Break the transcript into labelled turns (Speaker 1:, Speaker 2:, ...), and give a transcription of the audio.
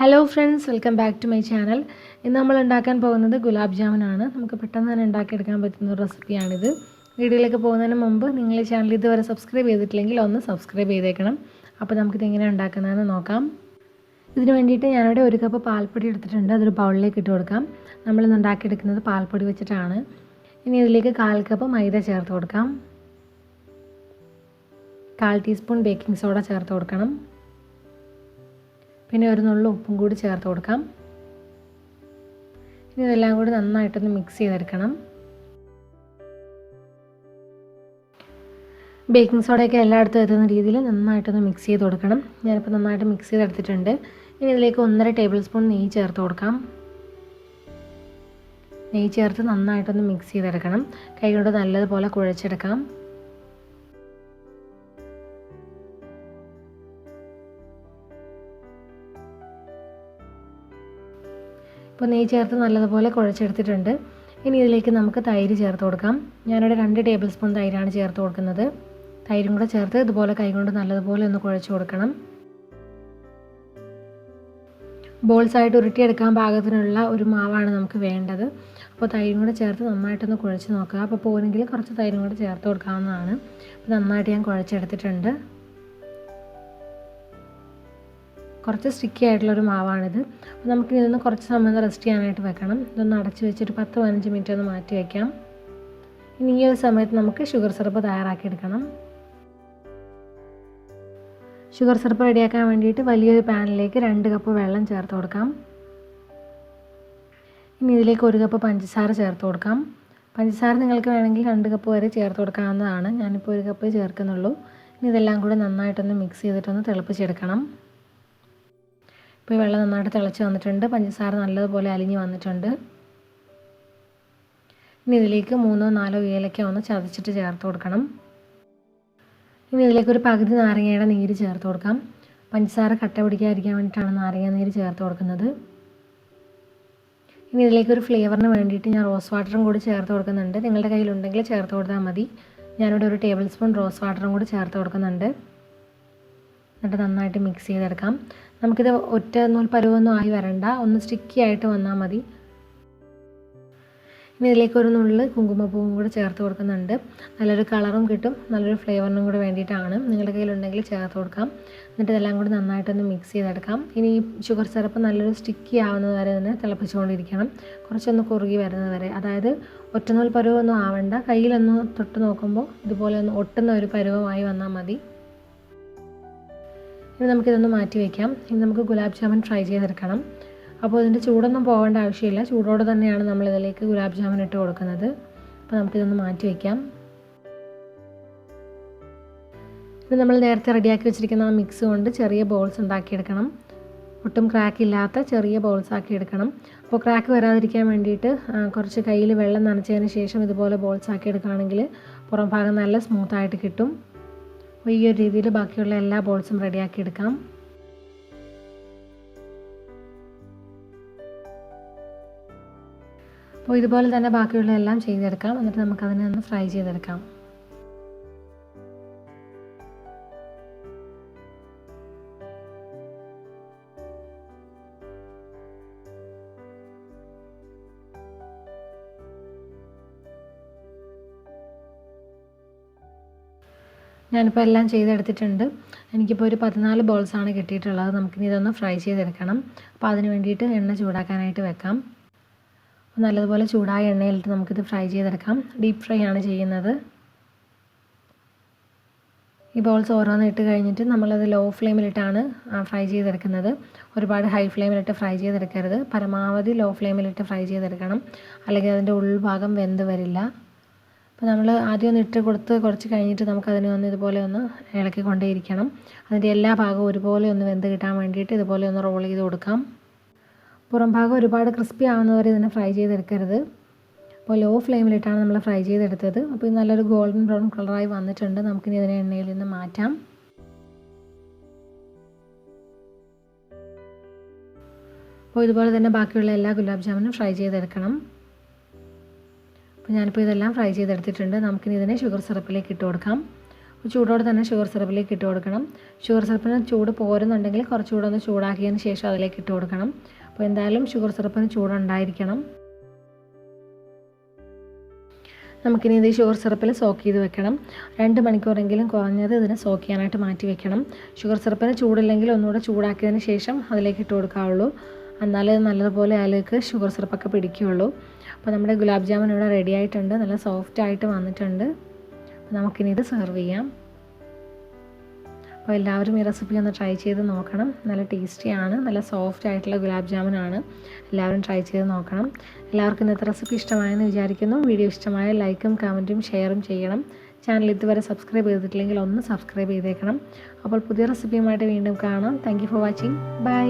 Speaker 1: Hello friends, welcome back to my channel. ഇന്ന് നമ്മൾ ഉണ്ടാക്കാൻ പോകുന്നത് ഗുലാബ് ജാമുനാണ്. നമുക്ക് പെട്ടെന്ന് തന്നെ ഉണ്ടാക്കിയെടുക്കാൻ പറ്റുന്ന ഒരു റെസിപ്പിയാണിത്. വീഡിയോയിലേക്ക് പോകുന്നതിന് മുമ്പ് നിങ്ങൾ ഈ ചാനൽ ഇതുവരെ സബ്സ്ക്രൈബ് ചെയ്തിട്ടില്ലെങ്കിൽ ഒന്ന് സബ്സ്ക്രൈബ് ചെയ്തേക്കണം. അപ്പോൾ നമുക്കിത് എങ്ങനെയാണ് ഉണ്ടാക്കുന്നതെന്ന് നോക്കാം. ഇതിന് വേണ്ടിയിട്ട് ഞാനിവിടെ 1 കപ്പ് പാൽപ്പൊടി എടുത്തിട്ടുണ്ട്. അതൊരു ബൗളിലേക്ക് ഇട്ട് കൊടുക്കാം. നമ്മളിന്ന് ഉണ്ടാക്കിയെടുക്കുന്നത് പാൽപ്പൊടി വെച്ചിട്ടാണ്. ഇനി ഇതിലേക്ക് 1/4 കപ്പ് മൈദ ചേർത്ത് കൊടുക്കാം. 1/4 ടീസ്പൂൺ ബേക്കിംഗ് സോഡ ചേർത്ത് കൊടുക്കണം. പിന്നെ ഒരു നുള്ളു ഉപ്പും കൂടി ചേർത്ത് കൊടുക്കാം. ഇനി ഇതെല്ലാം കൂടി നന്നായിട്ടൊന്ന് മിക്സ് ചെയ്തെടുക്കണം. ബേക്കിംഗ് സോഡയൊക്കെ എല്ലായിടത്തും എത്തുന്ന രീതിയിൽ നന്നായിട്ടൊന്ന് മിക്സ് ചെയ്ത് കൊടുക്കണം. ഞാനിപ്പോൾ നന്നായിട്ട് മിക്സ് ചെയ്തെടുത്തിട്ടുണ്ട്. ഇനി ഇതിലേക്ക് 1.5 ടേബിൾ സ്പൂൺ നെയ്യ് ചേർത്ത് കൊടുക്കാം. നെയ്യ് ചേർത്ത് നന്നായിട്ടൊന്ന് മിക്സ് ചെയ്തെടുക്കണം. കൈ കൊണ്ട് നല്ലതുപോലെ കുഴച്ചെടുക്കാം. ഇപ്പോൾ നെയ്യ് ചേർത്ത് നല്ലതുപോലെ കുഴച്ചെടുത്തിട്ടുണ്ട്. ഇനി ഇതിലേക്ക് നമുക്ക് തൈര് ചേർത്ത് കൊടുക്കാം. ഞാനിവിടെ 2 ടേബിൾ സ്പൂൺ തൈരാണ് ചേർത്ത് കൊടുക്കുന്നത്. തൈരും കൂടെ ചേർത്ത് ഇതുപോലെ കൈകൊണ്ട് നല്ലതുപോലെ ഒന്ന് കുഴച്ച് കൊടുക്കണം. ബോൾസായിട്ട് ഉരുട്ടിയെടുക്കാൻ പാകത്തിനുള്ള ഒരു മാവാണ് നമുക്ക് വേണ്ടത്. അപ്പോൾ തൈരും കൂടെ ചേർത്ത് നന്നായിട്ടൊന്ന് കുഴച്ച് നോക്കുക. അപ്പോൾ പോരെങ്കിൽ കുറച്ച് തൈരും കൂടെ ചേർത്ത് കൊടുക്കാവുന്നതാണ്. അപ്പോൾ നന്നായിട്ട് ഞാൻ കുഴച്ചെടുത്തിട്ടുണ്ട്. കുറച്ച് സ്റ്റിക്കി ആയിട്ടുള്ളൊരു മാവാണിത്. അപ്പോൾ നമുക്ക് ഇതൊന്ന് കുറച്ച് സമയം റെസ്റ്റ് ചെയ്യാനായിട്ട് വെക്കണം. ഇതൊന്ന് അടച്ച് വെച്ചിട്ട് 10-15 മിനിറ്റ് ഒന്ന് മാറ്റി വയ്ക്കാം. ഇനി ഈ ഒരു സമയത്ത് നമുക്ക് ഷുഗർ സിറപ്പ് തയ്യാറാക്കിയെടുക്കണം. ഷുഗർ സിറപ്പ് റെഡിയാക്കാൻ വേണ്ടിയിട്ട് വലിയൊരു പാനിലേക്ക് 2 കപ്പ് വെള്ളം ചേർത്ത് കൊടുക്കാം. ഇനി ഇതിലേക്ക് 1 കപ്പ് പഞ്ചസാര ചേർത്ത് കൊടുക്കാം. പഞ്ചസാര നിങ്ങൾക്ക് വേണമെങ്കിൽ 2 കപ്പ് വരെ ചേർത്ത് കൊടുക്കാവുന്നതാണ്. ഞാനിപ്പോൾ 1 കപ്പ് ചേർക്കുന്നുള്ളൂ. ഇനി ഇതെല്ലാം കൂടി നന്നായിട്ടൊന്ന് മിക്സ് ചെയ്തിട്ടൊന്ന് തിളപ്പിച്ചെടുക്കണം. ഇപ്പോൾ വെള്ളം നന്നായിട്ട് തിളച്ച് വന്നിട്ടുണ്ട്. പഞ്ചസാര നല്ലതുപോലെ അലിഞ്ഞ് വന്നിട്ടുണ്ട്. ഇനി ഇതിലേക്ക് 3-4 ഏലക്ക ഒന്ന് ചതച്ചിട്ട് ചേർത്ത് കൊടുക്കണം. ഇനി ഇതിലേക്ക് ഒരു പകുതി നാരങ്ങയുടെ നീര് ചേർത്ത് കൊടുക്കാം. പഞ്ചസാര കട്ട പിടിക്കാതിരിക്കാൻ വേണ്ടിയിട്ടാണ് നാരങ്ങ നീര് ചേർത്ത് കൊടുക്കുന്നത്. ഇനി ഇതിലേക്ക് ഒരു ഫ്ലേവറിന് വേണ്ടിയിട്ട് ഞാൻ റോസ് വാട്ടറും കൂടി ചേർത്ത് കൊടുക്കുന്നുണ്ട്. നിങ്ങളുടെ കയ്യിലുണ്ടെങ്കിൽ ചേർത്ത് കൊടുത്താൽ മതി. ഞാനിവിടെ 1 ടേബിൾ സ്പൂൺ റോസ് വാട്ടറും കൂടി ചേർത്ത് കൊടുക്കുന്നുണ്ട്. എന്നിട്ട് നന്നായിട്ട് മിക്സ് ചെയ്തെടുക്കാം. നമുക്കിത് ഒറ്റ നൂൽ പരുവൊന്നും ആയി വരണ്ട, ഒന്ന് സ്റ്റിക്കി ആയിട്ട് വന്നാൽ മതി. ഇനി ഇതിലേക്ക് ഒരു നുള്ള് കുങ്കുമപ്പൂവും കൂടി ചേർത്ത് കൊടുക്കുന്നുണ്ട്. നല്ലൊരു കളറും കിട്ടും, നല്ലൊരു ഫ്ലേവറിനും കൂടി വേണ്ടിയിട്ടാണ്. നിങ്ങളുടെ കയ്യിലുണ്ടെങ്കിൽ ചേർത്ത് കൊടുക്കാം. എന്നിട്ട് ഇതെല്ലാം കൂടി നന്നായിട്ടൊന്ന് മിക്സ് ചെയ്തെടുക്കാം. ഇനി ഈ ഷുഗർ സിറപ്പ് നല്ലൊരു സ്റ്റിക്കി ആവുന്നത് വരെ തന്നെ തിളപ്പിച്ചുകൊണ്ടിരിക്കണം. കുറച്ചൊന്ന് കുറുകി വരുന്നത് വരെ, അതായത് ഒറ്റനൂൽ പരുവൊന്നും ആവണ്ട. കയ്യിലൊന്ന് തൊട്ട് നോക്കുമ്പോൾ ഇതുപോലെ ഒന്ന് ഒട്ടുന്ന ഒരു പരുവമായി വന്നാൽ മതി. ഇനി നമുക്കിതൊന്ന് മാറ്റി വയ്ക്കാം. ഇനി നമുക്ക് ഗുലാബ് ജാമുൻ ഫ്രൈ ചെയ്തെടുക്കണം. അപ്പോൾ ഇതിൻ്റെ ചൂടൊന്നും പോകേണ്ട ആവശ്യമില്ല. ചൂടോടെ തന്നെയാണ് നമ്മളിതിലേക്ക് ഗുലാബ് ജാമുൻ ഇട്ട് കൊടുക്കുന്നത്. അപ്പോൾ നമുക്കിതൊന്ന് മാറ്റി വയ്ക്കാം. ഇനി നമ്മൾ നേരത്തെ റെഡിയാക്കി വെച്ചിരിക്കുന്ന ആ മിക്സ് കൊണ്ട് ചെറിയ ബോൾസ് ഉണ്ടാക്കിയെടുക്കണം. ഒട്ടും ക്രാക്ക് ഇല്ലാത്ത ചെറിയ ബോൾസ് ആക്കി എടുക്കണം. അപ്പോൾ ക്രാക്ക് വരാതിരിക്കാൻ വേണ്ടിയിട്ട് കുറച്ച് കയ്യിൽ വെള്ളം നനച്ചതിന് ശേഷം ഇതുപോലെ ബോൾസ് ആക്കി എടുക്കുകയാണെങ്കിൽ പുറം ഭാഗം നല്ല സ്മൂത്തായിട്ട് കിട്ടും. അപ്പോൾ ഈ ഒരു രീതിയിൽ ബാക്കിയുള്ള എല്ലാ ബോൾസും റെഡിയാക്കി എടുക്കാം. അപ്പോൾ ഇതുപോലെ തന്നെ ബാക്കിയുള്ള എല്ലാം ചെയ്തെടുക്കാം. എന്നിട്ട് നമുക്കതിനെ ഒന്ന് ഫ്രൈ ചെയ്തെടുക്കാം. ഞാനിപ്പോൾ എല്ലാം ചെയ്തെടുത്തിട്ടുണ്ട്. എനിക്കിപ്പോൾ ഒരു 14 ബോൾസാണ് കിട്ടിയിട്ടുള്ളത്. നമുക്കിനി ഇതൊന്ന് ഫ്രൈ ചെയ്തെടുക്കണം. അപ്പോൾ അതിന് വേണ്ടിയിട്ട് എണ്ണ ചൂടാക്കാനായിട്ട് വെക്കാം. നല്ലതുപോലെ ചൂടായ എണ്ണയിലിട്ട് നമുക്കിത് ഫ്രൈ ചെയ്തെടുക്കാം. ഡീപ്പ് ഫ്രൈ ആണ് ചെയ്യുന്നത്. ഈ ബോൾസ് ഓരോന്ന് ഇട്ട് കഴിഞ്ഞിട്ട് നമ്മളത് ലോ ഫ്ലെയിമിലിട്ടാണ് ഫ്രൈ ചെയ്തെടുക്കുന്നത്. ഒരുപാട് ഹൈ ഫ്ലെയിമിലിട്ട് ഫ്രൈ ചെയ്തെടുക്കരുത്. പരമാവധി ലോ ഫ്ലെയിമിലിട്ട് ഫ്രൈ ചെയ്തെടുക്കണം, അല്ലെങ്കിൽ അതിൻ്റെ ഉൾഭാഗം വെന്ത് വരില്ല. അപ്പോൾ നമ്മൾ ആദ്യം ഒന്ന് ഇട്ട് കൊടുത്ത് കുറച്ച് കഴിഞ്ഞിട്ട് നമുക്കതിനെ ഒന്ന് ഇതുപോലെ ഒന്ന് ഇളക്കിക്കൊണ്ടേയിരിക്കണം. അതിൻ്റെ എല്ലാ ഭാഗവും ഒരുപോലെ ഒന്ന് വെന്ത് കിട്ടാൻ വേണ്ടിയിട്ട് ഇതുപോലെ ഒന്ന് റോൾ ചെയ്ത് കൊടുക്കാം. പുറം ഭാഗം ഒരുപാട് ക്രിസ്പി ആവുന്നവരെ ഇതിനെ ഫ്രൈ ചെയ്തെടുക്കരുത്. അപ്പോൾ ലോ ഫ്ലെയിമിലിട്ടാണ് നമ്മൾ ഫ്രൈ ചെയ്തെടുത്തത്. അപ്പോൾ ഇത് നല്ലൊരു ഗോൾഡൻ ബ്രൗൺ കളറായി വന്നിട്ടുണ്ട്. നമുക്കിനി ഇതിനെ എണ്ണയിൽ നിന്ന് മാറ്റാം. അപ്പോൾ ഇതുപോലെ തന്നെ ബാക്കിയുള്ള എല്ലാ ഗുലാബ് ജാമുനും ഫ്രൈ ചെയ്തെടുക്കണം. അപ്പോൾ ഞാനിപ്പോൾ ഇതെല്ലാം ഫ്രൈ ചെയ്തെടുത്തിട്ടുണ്ട്. നമുക്കിനി ഇതിനെ ഷുഗർ സിറപ്പിലേക്ക് ഇട്ട് കൊടുക്കാം. ചൂടോടെ തന്നെ ഷുഗർ സിറപ്പിലേക്ക് ഇട്ട് കൊടുക്കണം. ഷുഗർ സിറപ്പിന് ചൂട് പോരുന്നുണ്ടെങ്കിൽ കുറച്ചുകൂടെ ഒന്ന് ചൂടാക്കിയതിന് ശേഷം അതിലേക്ക് ഇട്ട് കൊടുക്കണം. അപ്പോൾ എന്തായാലും ഷുഗർ സിറപ്പിന് ചൂടുണ്ടായിരിക്കണം. നമുക്കിനി ഇത് ഷുഗർ സിറപ്പിൽ സോക്ക് ചെയ്ത് വെക്കണം. 2 മണിക്കൂറെങ്കിലും കുറഞ്ഞത് ഇതിന് സോക്ക് ചെയ്യാനായിട്ട് മാറ്റി വെക്കണം. ഷുഗർ സിറപ്പിന് ചൂടില്ലെങ്കിൽ ഒന്നുകൂടെ ചൂടാക്കിയതിന് ശേഷം അതിലേക്ക് ഇട്ട് കൊടുക്കാവുള്ളൂ. എന്നാലേ നല്ലതുപോലെ അതിലേക്ക് ഷുഗർ സിറപ്പൊക്കെ പിടിക്കുകയുള്ളൂ. അപ്പോൾ നമ്മുടെ ഗുലാബ് ജാമുൻ ഇവിടെ റെഡി ആയിട്ടുണ്ട്. നല്ല സോഫ്റ്റ് ആയിട്ട് വന്നിട്ടുണ്ട്. നമുക്കിനി ഇത് സെർവ് ചെയ്യാം. അപ്പോൾ എല്ലാവരും ഈ റെസിപ്പി ഒന്ന് ട്രൈ ചെയ്ത് നോക്കണം. നല്ല ടേസ്റ്റിയാണ്, നല്ല സോഫ്റ്റ് ആയിട്ടുള്ള ഗുലാബ് ജാമുനാണ്. എല്ലാവരും ട്രൈ ചെയ്ത് നോക്കണം. എല്ലാവർക്കും ഇന്നത്തെ റെസിപ്പി ഇഷ്ടമായെന്ന് വിചാരിക്കുന്നു. വീഡിയോ ഇഷ്ടമായ ലൈക്കും കമൻറ്റും ഷെയറും ചെയ്യണം. ചാനൽ ഇതുവരെ സബ്സ്ക്രൈബ് ചെയ്തിട്ടില്ലെങ്കിൽ ഒന്ന് സബ്സ്ക്രൈബ് ചെയ്തേക്കണം. അപ്പോൾ പുതിയ റെസിപ്പിയുമായിട്ട് വീണ്ടും കാണാം. Thank you for watching. By.